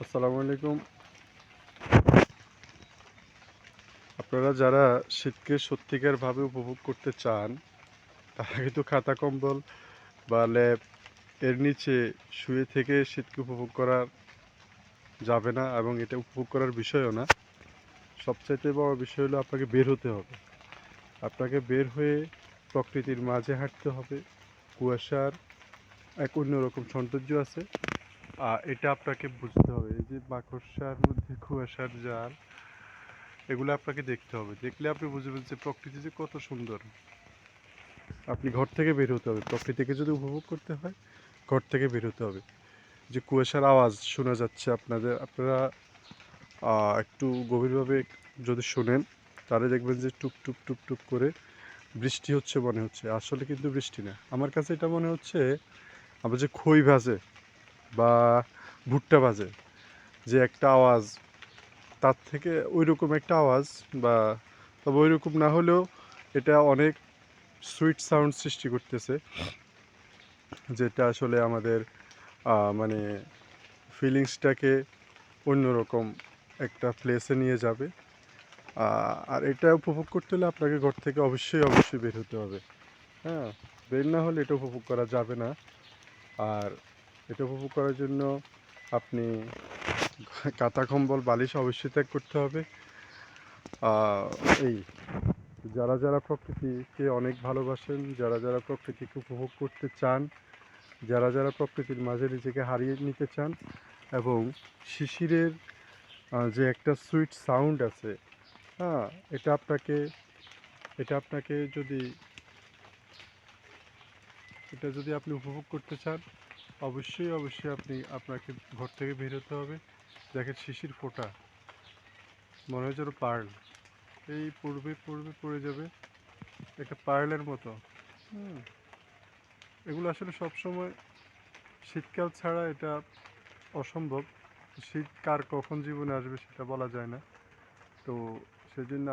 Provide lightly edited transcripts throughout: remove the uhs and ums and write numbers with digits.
আসসালামু আলাইকুম। আপনারা যারা শীতকে সত্যিকারভাবে উপভোগ করতে চান, তারা কিন্তু খাতা কম্বল বা লেপ এর নিচে শুয়ে থেকে শীতকে উপভোগ করা যাবে না এবং এটা উপভোগ করার বিষয়ও না। সবচাইতে বড় বিষয় হলো আপনাকে বের হতে হবে। আপনাকে বের হয়ে প্রকৃতির মাঝে হাঁটতে হবে। কুয়াশার এক অন্যরকম সৌন্দর্য আছে। এটা আপনাকে বুঝতে হবে। এই যে মাকড়সার মধ্যে কুয়াশার জাল, এগুলো আপনাকে দেখতে হবে। দেখলে আপনি বুঝবেন যে প্রকৃতি যে কত সুন্দর। আপনি ঘর থেকে বের হতে হবে। প্রকৃতিকে যদি উপভোগ করতে হয়, ঘর থেকে বের হতে হবে। যে কুয়াশার আওয়াজ শোনা যাচ্ছে আপনারা একটু গভীরভাবে যদি শোনেন, তাহলে দেখবেন যে টুপ টুপ টুপ টুপ করে বৃষ্টি হচ্ছে মনে হচ্ছে। আসলে কিন্তু বৃষ্টি না। আমার কাছে এটা মনে হচ্ছে আমরা যে খই ভাজে বা ভুট্টা ভাজে যে একটা আওয়াজ, তার থেকে ঐরকম একটা আওয়াজ, বা তবে ঐরকম না হলেও এটা অনেক সুইট সাউন্ড সৃষ্টি করতেছে, যেটা আসলে আমাদের মানে ফিলিংসটাকে অন্যরকম একটা প্লেসে নিয়ে যাবে। আর এটা উপভোগ করতে হলে আপনাকে ঘর থেকে অবশ্যই বের হতে হবে। হ্যাঁ, বের না হলে এটা উপভোগ করা যাবে না। আর এটা উপভোগ করার জন্য আপনি কাঁথা কম্বল বালিশ অবশ্যই ত্যাগ করতে হবে। এই যারা প্রকৃতিকে অনেক ভালোবাসেন, যারা প্রকৃতিকে উপভোগ করতে চান, যারা প্রকৃতির মাঝে নিজেকে হারিয়ে নিতে চান, এবং শিশিরের যে একটা সুইট সাউন্ড আছে, হ্যাঁ, এটা আপনাকে এটা আপনাকে যদি এটা যদি আপনি উপভোগ করতে চান, অবশ্যই আপনাকে ঘর থেকে বের হতে হবে। দেখেন শিশির ফোঁটা, মনে হয় যেন পার্ল, এই পূর্বে পড়ে যাবে একটা পার্লের মতো। হুম, এগুলো আসলে সবসময় শীতকাল ছাড়া এটা অসম্ভব। শীত কার কখন জীবনে আসবে সেটা বলা যায় না। তো সেজন্য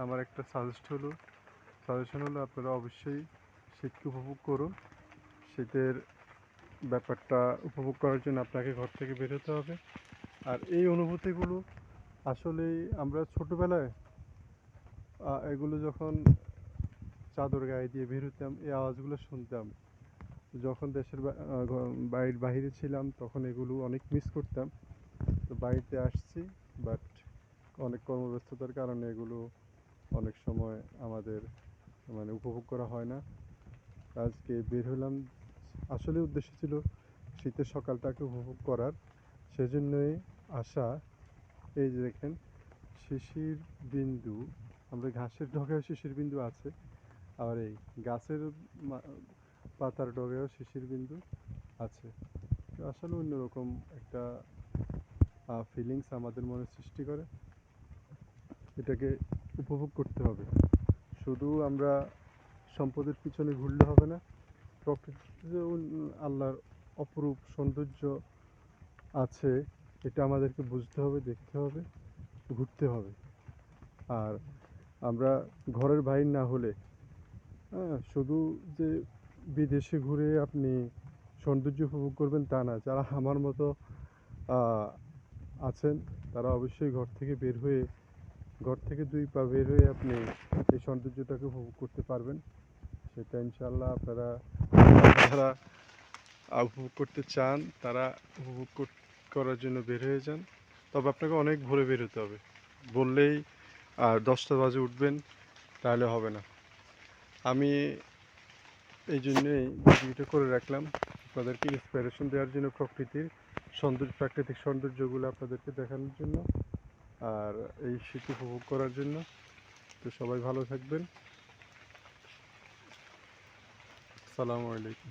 আমার একটা সাজেশন হলো আপনারা অবশ্যই শীতকে উপভোগ করুন। শীতের ব্যাপারটা উপভোগ করার জন্য আপনাকে ঘর থেকে বের হতে হবে। আর এই অনুভূতিগুলো আসলেই আমরা ছোটোবেলায় এগুলো যখন চাদর গায়ে দিয়ে বের হতাম, এই আওয়াজগুলো শুনতাম। যখন দেশের বাড়ির বাহিরে ছিলাম তখন এগুলো অনেক মিস করতাম। তো বাড়িতে আসছি, বাট অনেক কর্মব্যস্ততার কারণে এগুলো অনেক সময় আমাদের উপভোগ করা হয় না। আজকে বের হলাম, আসলে উদ্দেশ্য ছিল শীতের সকালটাকে উপভোগ করার। সেজন্যই আসা। এই যে দেখেন শিশির বিন্দু, আমরা ঘাসের ডগায় শিশির বিন্দু আছে, আর এই গাছের পাতার ডগায়ও শিশির বিন্দু আছে। তো আসলে অন্যরকম একটা ফিলিংস আমাদের মনে সৃষ্টি করে। এটাকে উপভোগ করতে হবে। শুধু আমরা সম্পদের পিছনে ঘুরলে হবে না, প্রকৃতিতে যে আল্লাহর অপরূপ সৌন্দর্য আছে, এটা আমাদেরকে বুঝতে হবে, দেখতে হবে, ঘুরতে হবে। আর আমরা ঘরের বাইরে না হলে, হ্যাঁ, শুধু যে বিদেশে ঘুরে আপনি সৌন্দর্য উপভোগ করবেন তা না। যারা আমার মতো আছেন, তারা অবশ্যই ঘর থেকে 2 পা বের হয়ে আপনি এই সৌন্দর্যটাকে উপভোগ করতে পারবেন। সেটা ইনশাআল্লাহ আপনারা যারা উপভোগ করতে চান, তারা উপভোগ করার জন্য বের হয়ে যান। তবে আপনাকে অনেক ভোরে বের হতে হবে। বললেই 10টা বাজে উঠবেন, তাহলে হবে না। আমি এই জন্যই ভিডিওটা করে রাখলাম, আপনাদেরকে ইন্সপিরেশন দেওয়ার জন্য, প্রাকৃতিক সৌন্দর্যগুলো আপনাদেরকে দেখানোর জন্য, আর এই শীত উপভোগ করার জন্য। তো সবাই ভালো থাকবেন। আসসালামু আলাইকুম।